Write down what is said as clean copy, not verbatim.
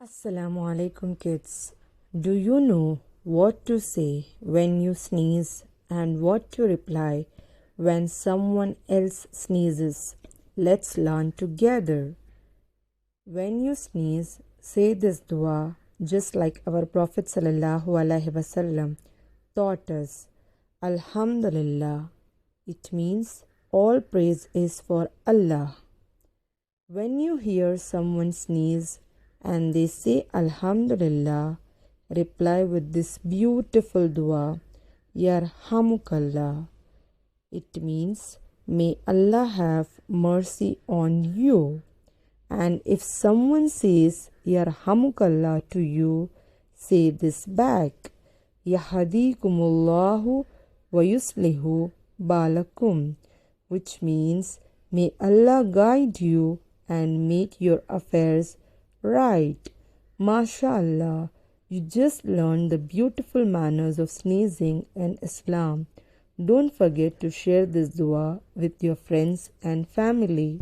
Assalamu alaikum kids. Do you know what to say when you sneeze and what to reply when someone else sneezes? Let's learn together. When you sneeze, say this dua just like our Prophet sallallahu alaihi wasallam taught us. Alhamdulillah. It means all praise is for Allah. When you hear someone sneeze and they say Alhamdulillah, reply with this beautiful dua, Yarhamukallah. It means, may Allah have mercy on you. And if someone says Yarhamukallah to you, say this back, Yahadikumullahu wa yuslihu balakum, which means, may Allah guide you and make your affairs right. MashaAllah, you just learned the beautiful manners of sneezing in Islam. Don't forget to share this dua with your friends and family.